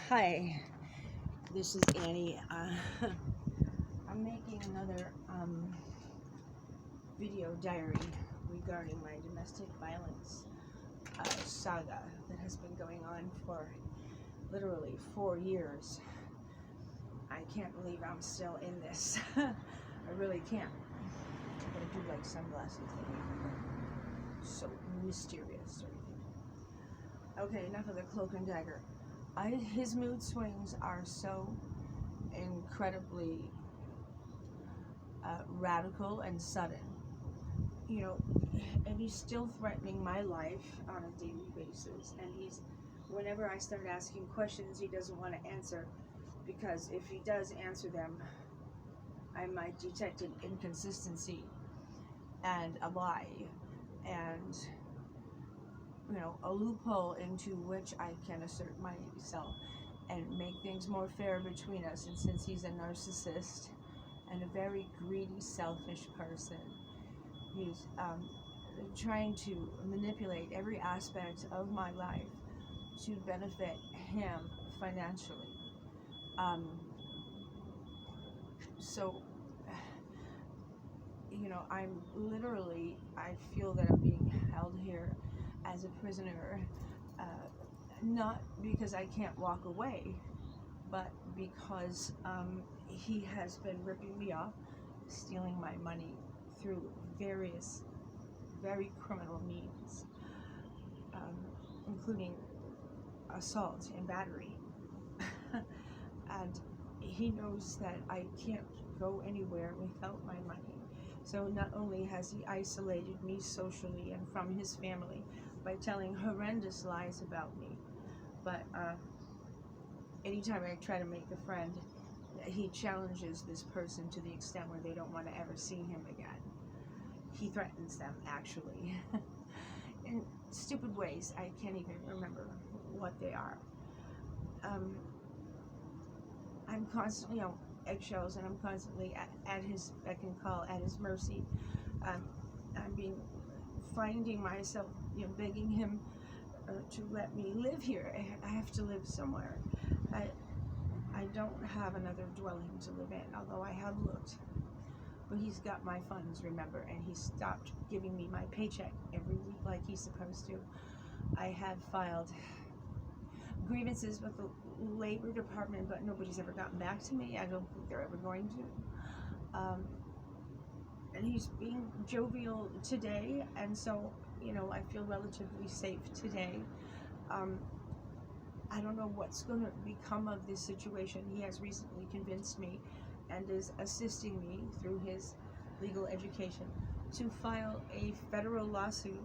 Hi, this is Annie. I'm making another video diary regarding my domestic violence saga that has been going on for literally 4 years. I can't believe I'm still in this. I really can't. I'm gonna do like sunglasses. So mysterious. Okay, enough of the cloak and dagger. His mood swings are so incredibly radical and sudden, and he's still threatening my life on a daily basis. And whenever I start asking questions, he doesn't want to answer, because if he does answer them, I might detect an inconsistency and a lie, and a loophole into which I can assert myself and make things more fair between us. And since he's a narcissist and a very greedy, selfish person, he's trying to manipulate every aspect of my life to benefit him financially. So, I feel that I'm being held here as a prisoner, not because I can't walk away, but because he has been ripping me off, stealing my money through various very criminal means, including assault and battery. And he knows that I can't go anywhere without my money. So not only has he isolated me socially and from his family by telling horrendous lies about me, but anytime I try to make a friend, he challenges this person to the extent where they don't want to ever see him again. He threatens them, actually, in stupid ways. I can't even remember what they are. I'm constantly on eggshells, and I'm constantly at his beck and call, at his mercy. Finding myself, begging him to let me live here. I have to live somewhere. I don't have another dwelling to live in, although I have looked. But he's got my funds, remember, and he stopped giving me my paycheck every week like he's supposed to. I have filed grievances with the Labor Department, but nobody's ever gotten back to me. I don't think they're ever going to. And he's being jovial today, and so, I feel relatively safe today. I don't know what's going to become of this situation. He has recently convinced me and is assisting me through his legal education to file a federal lawsuit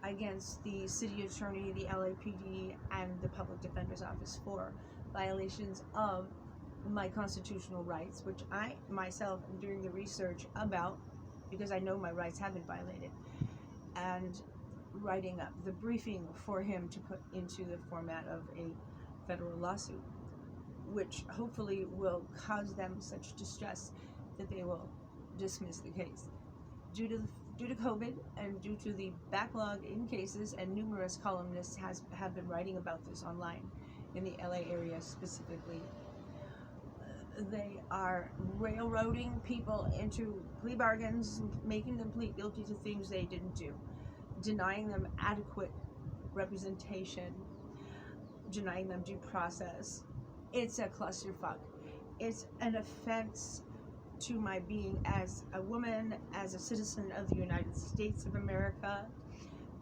against the city attorney, the LAPD, and the public defender's office for violations of my constitutional rights, which I myself am doing the research about, because I know my rights have been violated, and writing up the briefing for him to put into the format of a federal lawsuit, which hopefully will cause them such distress that they will dismiss the case. Due to COVID and due to the backlog in cases, and numerous columnists have been writing about this online in the LA area specifically, they are railroading people into plea bargains, making them plead guilty to things they didn't do, denying them adequate representation, denying them due process. It's a clusterfuck. It's an offense to my being as a woman, as a citizen of the United States of America,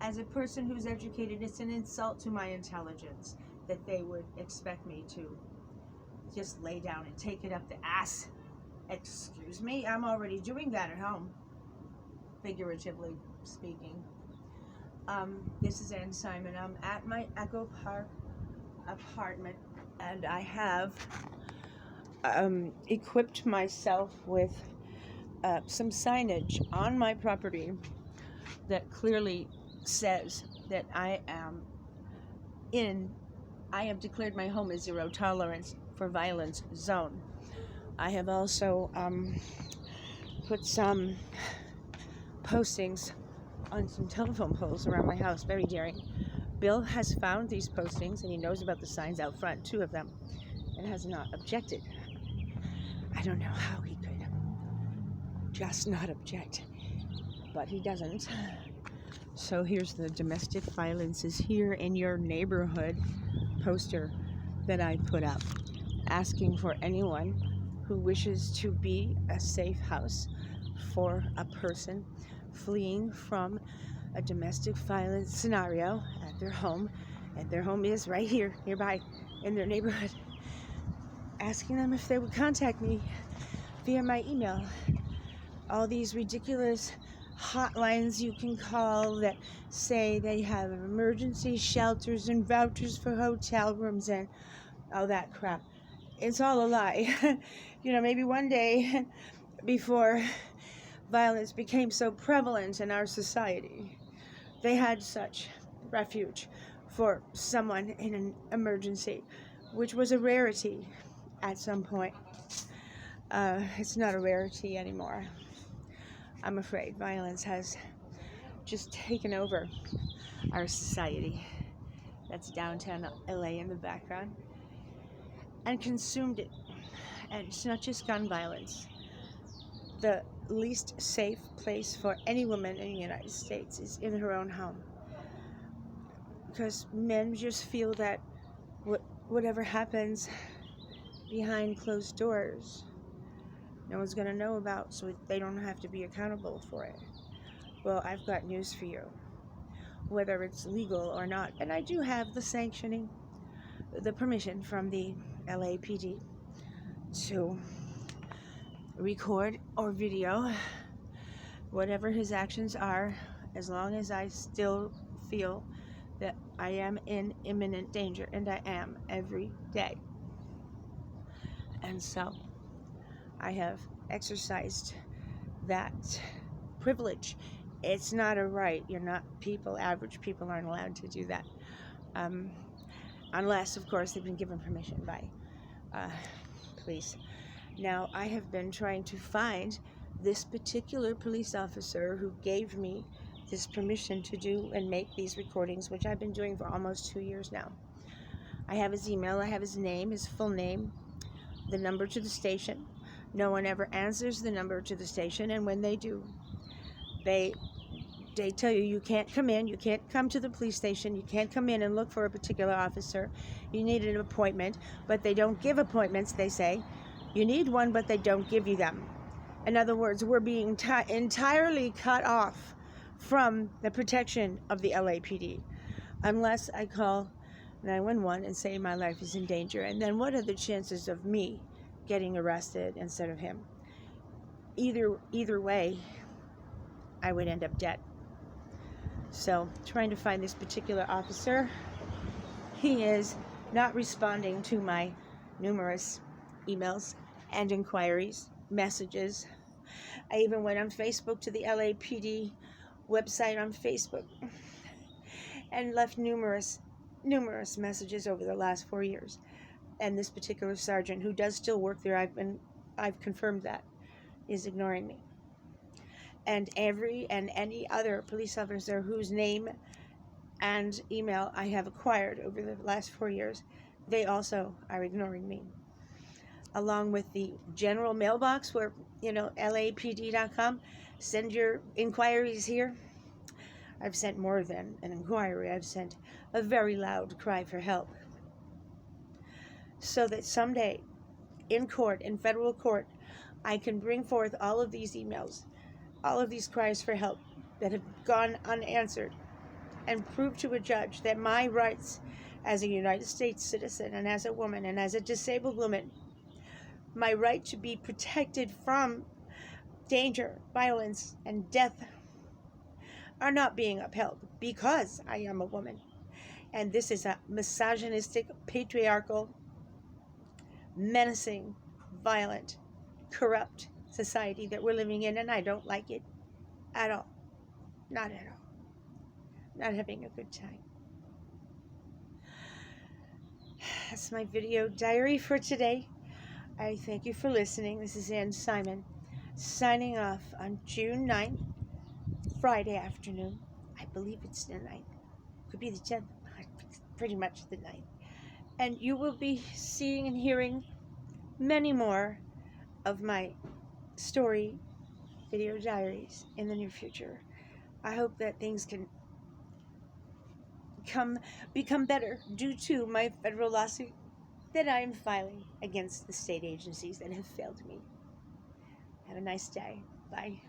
as a person who's educated. It's an insult to my intelligence that they would expect me to just lay down and take it up the ass. Excuse me, I'm already doing that at home, figuratively speaking. This is Ann Simon. I'm at my Echo Park apartment, and I have equipped myself with some signage on my property that clearly says that I have declared my home a zero tolerance for violence zone. I have also put some postings on some telephone poles around my house, very daring, Bill has found these postings, and he knows about the signs out front, 2 of them, and has not objected. I don't know how he could just not object, but he doesn't. So here's the domestic violence is here in your neighborhood poster that I put up, asking for anyone who wishes to be a safe house for a person fleeing from a domestic violence scenario at their home, and their home is right here, nearby, in their neighborhood, asking them if they would contact me via my email. All these ridiculous hotlines you can call that say they have emergency shelters and vouchers for hotel rooms and all that crap. It's all a lie. Maybe one day before violence became so prevalent in our society, they had such refuge for someone in an emergency, which was a rarity at some point. It's not a rarity anymore. I'm afraid violence has just taken over our society. That's downtown LA in the background, and consumed it. And it's not just gun violence. The least safe place for any woman in the United States is in her own home, because men just feel that whatever happens behind closed doors, no one's going to know about, so they don't have to be accountable for it. Well, I've got news for you. Whether it's legal or not, and I do have the permission from the LAPD to record or video whatever his actions are, as long as I still feel that I am in imminent danger, and I am every day. And so I have exercised that privilege. It's not a right. Average people aren't allowed to do that. Unless, of course, they've been given permission by police. Now, I have been trying to find this particular police officer who gave me this permission to do and make these recordings, which I've been doing for almost 2 years now. I have his email, I have his name, his full name, the number to the station. No one ever answers the number to the station, and when they do, they tell you can't come in, you can't come to the police station, you can't come in and look for a particular officer. You need an appointment, but they don't give appointments, they say. You need one, but they don't give you them. In other words, we're being entirely cut off from the protection of the LAPD, unless I call 911 and say my life is in danger. And then what are the chances of me getting arrested instead of him? Either way, I would end up dead. So, trying to find this particular officer. He is not responding to my numerous emails and inquiries, messages. I even went on Facebook to the LAPD website on Facebook and left numerous messages over the last 4 years. And this particular sergeant, who does still work there, I've confirmed that, is ignoring me. And any other police officer whose name and email I have acquired over the last 4 years, they also are ignoring me. Along with the general mailbox where, lapd.com, send your inquiries here. I've sent more than an inquiry. I've sent a very loud cry for help. So that someday, in court, in federal court, I can bring forth all of these emails, all of these cries for help that have gone unanswered, and prove to a judge that my rights as a United States citizen and as a woman and as a disabled woman, my right to be protected from danger, violence, and death are not being upheld because I am a woman. And this is a misogynistic, patriarchal, menacing, violent, corrupt society that we're living in, and I don't like it at all. Not at all. Not having a good time. That's my video diary for today. I thank you for listening. This is Ann Simon signing off on June 9th, Friday afternoon. I believe it's the 9th. Could be the 10th. pretty much the 9th. And you will be seeing and hearing many more of my story video diaries in the near future. I hope that things can become better due to my federal lawsuit that I am filing against the state agencies that have failed me. Have a nice day. Bye.